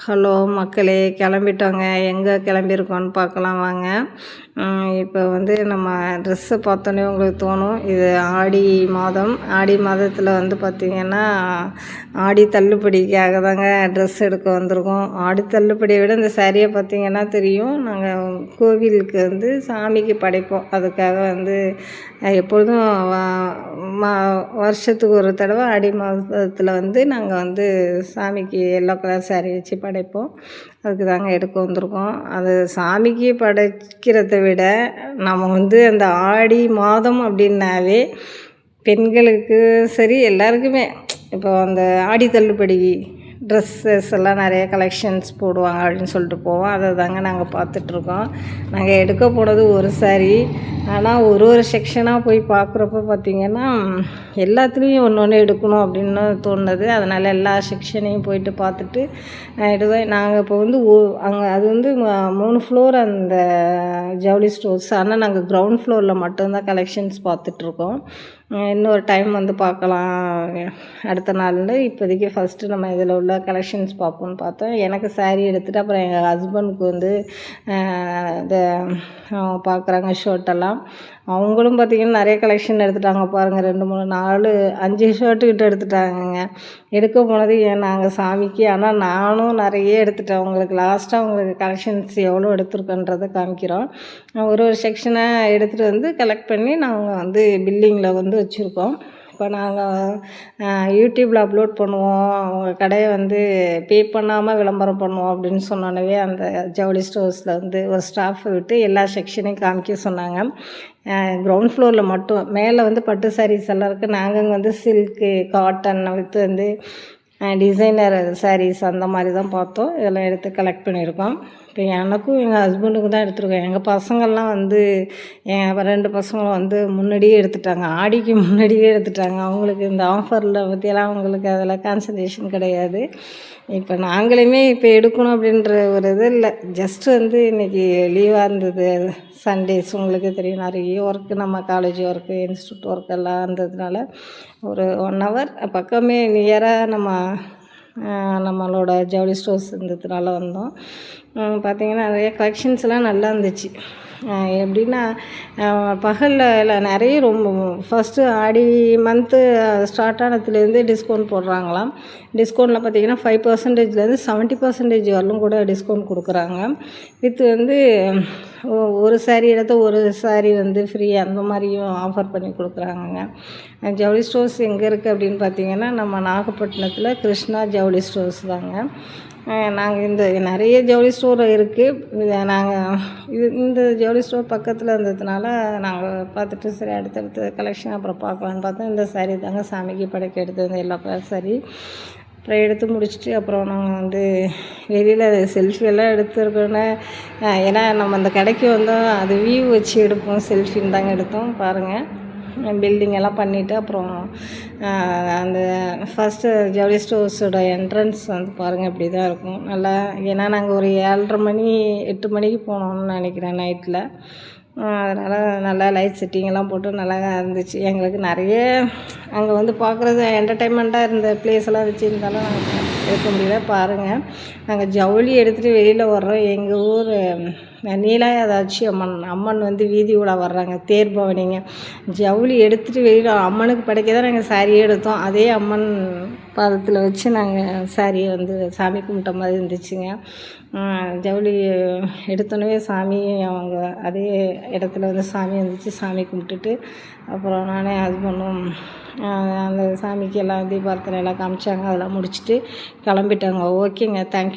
Hello மக்களே, கிளம்பிட்டோங்க. எங்கே கிளம்பியிருக்கோன்னு பார்க்கலாம் வாங்க. இப்போ நம்ம ட்ரெஸ்ஸை பார்த்தோன்னே உங்களுக்கு தோணும், இது ஆடி மாதம். ஆடி மாதத்தில் பார்த்திங்கன்னா ஆடி தள்ளுபடிக்காக தாங்க ட்ரெஸ் எடுக்க வந்திருக்கோம். ஆடி தள்ளுபடியை விட இந்த சாரியை பார்த்திங்கன்னா தெரியும், நாங்கள் கோவிலுக்கு சாமிக்கு படைப்போம். அதுக்காக எப்பொழுதும் வருஷத்துக்கு ஒரு தடவை ஆடி மாதத்தில் நாங்கள் சாமிக்கு எல்லோ கலர் சாரீ வச்சு படைப்போம். அதுக்கு தாங்க எடுக்க வந்திருக்கோம். அது சாமிக்கு படைக்கிறத விட நம்ம அந்த ஆடி மாதம் அப்படின்னாவே பெண்களுக்கு சரி எல்லாருக்குமே இப்போ அந்த ஆடி தள்ளுபடி ட்ரெஸ்ஸஸ் எல்லாம் நிறைய கலெக்ஷன்ஸ் போடுவாங்க அப்படின்னு சொல்லிட்டு போவோம். அதை தாங்க நாங்கள் பார்த்துட்ருக்கோம். நாங்கள் எடுக்க போனது ஒரு சாரி, ஆனால் ஒரு செக்ஷனாக போய் பார்க்குறப்ப பார்த்திங்கன்னா எல்லாத்துலேயும் ஒன்று ஒன்று எடுக்கணும் அப்படின்னு தோணுது. அதனால் எல்லா செக்ஷனையும் போயிட்டு பார்த்துட்டு எடுவேன். நாங்கள் இப்போ அங்கே அது 3 ஃப்ளோர் அந்த ஜவுளி ஸ்டோர்ஸ். ஆனால் நாங்கள் கிரவுண்ட் ஃப்ளோரில் மட்டும்தான் கலெக்ஷன்ஸ் பார்த்துட்ருக்கோம். இன்னொரு டைம் பார்க்கலாம் அடுத்த நாள்னு. இப்போதைக்கு ஃபஸ்ட்டு நம்ம இதில் உள்ள கலெக்ஷன்ஸ் பார்ப்போம்னு பார்த்தோம். எனக்கு சாரீ எடுத்துகிட்டு அப்புறம் எங்கள் ஹஸ்பண்டுக்கு இந்த பார்க்குறாங்க ஷர்ட்டெல்லாம். அவங்களும் பார்த்திங்கன்னா நிறைய கலெக்ஷன் எடுத்துட்டாங்க பாருங்கள். 2 3 4 5 ஷர்ட்டுக்கிட்ட எடுத்துட்டாங்கங்க. எடுக்க போனது நாங்கள் சாமிக்கு. ஆனால் நானும் நிறைய எடுத்துட்டேன். உங்களுக்கு லாஸ்ட்டாக உங்களுக்கு கலெக்ஷன்ஸ் எவ்வளோ எடுத்துருக்கன்றதை காமிக்கிறோம். ஒரு செக்ஷனாக எடுத்துகிட்டு கலெக்ட் பண்ணி நாங்கள் பில்லிங்கில் வச்சுருக்கோம். இப்போ நாங்கள் யூடியூப்பில் அப்லோட் பண்ணுவோம், உங்கள் கடையை பே பண்ணாமல் விளம்பரம் பண்ணுவோம் அப்படின்னு சொன்னோன்னே அந்த ஜவுளி ஸ்டோர்ஸில் ஒரு ஸ்டாஃபை விட்டு எல்லா செக்ஷனையும் காமிக்க சொன்னாங்க. கிரவுண்ட் ஃப்ளோரில் மட்டும். மேலே பட்டு சாரீஸ் எல்லாம் இருக்குது. நாங்கள் silk cotton with designer saris அந்த மாதிரி தான் பார்த்தோம். இதெல்லாம் எடுத்து கலெக்ட் பண்ணியிருக்கோம். இப்போ எனக்கும் எங்கள் ஹஸ்பண்டுக்கும் தான் எடுத்துருக்கோம். எங்கள் பசங்கள்லாம் என் 2 பசங்களும் முன்னாடியே எடுத்துட்டாங்க. ஆடிக்கு முன்னாடியே எடுத்துட்டாங்க. அவங்களுக்கு இந்த ஆஃபரில் பற்றியெல்லாம் அவங்களுக்கு அதில் கான்சன்ட்ரேஷன் கிடையாது. இப்போ நாங்களுமே இப்போ எடுக்கணும் அப்படின்ற ஒரு இது இல்லை. ஜஸ்ட்டு இன்றைக்கி லீவாக இருந்தது, சண்டேஸ். உங்களுக்கு தெரியும் நிறைய ஒர்க்கு, நம்ம காலேஜ் ஒர்க்கு, இன்ஸ்டியூட் ஒர்க் எல்லாம் இருந்ததுனால ஒரு 1 ஹவர் பக்கமே நியராக நம்மளோட ஜவுளி ஸ்டோர்ஸ் இருந்ததுனால வந்தோம். பார்த்திங்கன்னா நிறைய கலெக்ஷன்ஸ்லாம் நல்லா இருந்துச்சு. எப்படின்னா பகலில் நிறைய ரொம்ப ஃபஸ்ட்டு ஆடி மந்த்து ஸ்டார்ட் ஆனதுலேருந்து டிஸ்கவுண்ட் போடுறாங்களாம். டிஸ்கவுண்ட்டில் பார்த்திங்கன்னா 5%லேருந்து 70% வரலும் கூட டிஸ்கவுண்ட் கொடுக்குறாங்க. வித் ஒரு சாரீ எடுத்து ஒரு சாரீ ஃப்ரீ அந்த மாதிரியும் ஆஃபர் பண்ணி கொடுக்குறாங்கங்க. ஜவுளி ஸ்டோர்ஸ் எங்கே இருக்குது அப்படின்னு பார்த்திங்கன்னா நம்ம நாகப்பட்டினத்தில் கிருஷ்ணா ஜவுளி ஸ்டோர்ஸ் தாங்க. நாங்கள் நிறைய ஜவுளி ஸ்டோர் இருக்குது. இந்த ஜவுளி ஸ்டோர் பக்கத்தில் இருந்ததுனால நாங்கள் பார்த்துட்டு சரி அடுத்தடுத்த கலெக்ஷன் அப்புறம் பார்க்கலான்னு பார்த்தோம். இந்த சாரீ தாங்க சாமிக்கு படைக்க எடுத்தது, எல்லோ கலர் சாரீ. அப்புறம் எடுத்து முடிச்சுட்டு அப்புறம் நாங்கள் வெளியில் செல்ஃபியெல்லாம் எடுத்துருக்கோன்னே, ஏன்னா நம்ம அந்த கடைக்கு அது வியூ வச்சு எடுப்போம், செல்ஃபின்னு தாங்க எடுத்தோம். பாருங்கள், பில்டிங் எல்லாம் பண்ணிவிட்டு அப்புறம் அந்த ஃபஸ்ட்டு ஜவுளி ஸ்டோர்ஸோட என்ட்ரன்ஸ் பாருங்கள் இப்படி தான் இருக்கும் நல்லா. ஏன்னா நாங்கள் ஒரு 7:30 மணி 8 மணிக்கு போனோம்னு நினைக்கிறேன் நைட்டில். அதனால் நல்லா லைட் செட்டிங்கெல்லாம் போட்டு நல்லா இருந்துச்சு. எங்களுக்கு நிறைய அங்கே பார்க்குறது என்டர்டெயின்மெண்ட்டாக இருந்த ப்ளேஸெல்லாம் வச்சுருந்தாலும் நாங்கள் எடுக்க முடியல. பாருங்கள், நாங்கள் ஜவுளி எடுத்துகிட்டு வெளியில் வர்றோம். எங்கள் ஊர் நீலாயதாட்சி அம்மன் வீதி உலா வர்றாங்க, தேர் பவனிங்க. ஜவுளி எடுத்துகிட்டு வெளியில் அம்மனுக்கு படைக்க தான் நாங்கள் சாரியே எடுத்தோம். அதே அம்மன் பாதத்தில் வச்சு நாங்கள் சாரியை சாமி கும்பிட்ட மாதிரி இருந்துச்சுங்க. ஜவுளி எடுத்தோன்னே சாமி அவங்க அதே இடத்துல சாமி இருந்துச்சு. சாமி கும்பிட்டுட்டு அப்புறம் நானே ஹஸ்பண்டும் அந்த சாமிக்கு எல்லாம் தீபார்த்தனை எல்லாம் காமிச்சாங்க. அதெல்லாம் முடிச்சுட்டு கிளம்பிட்டாங்க. ஓகேங்க, தேங்க்யூ.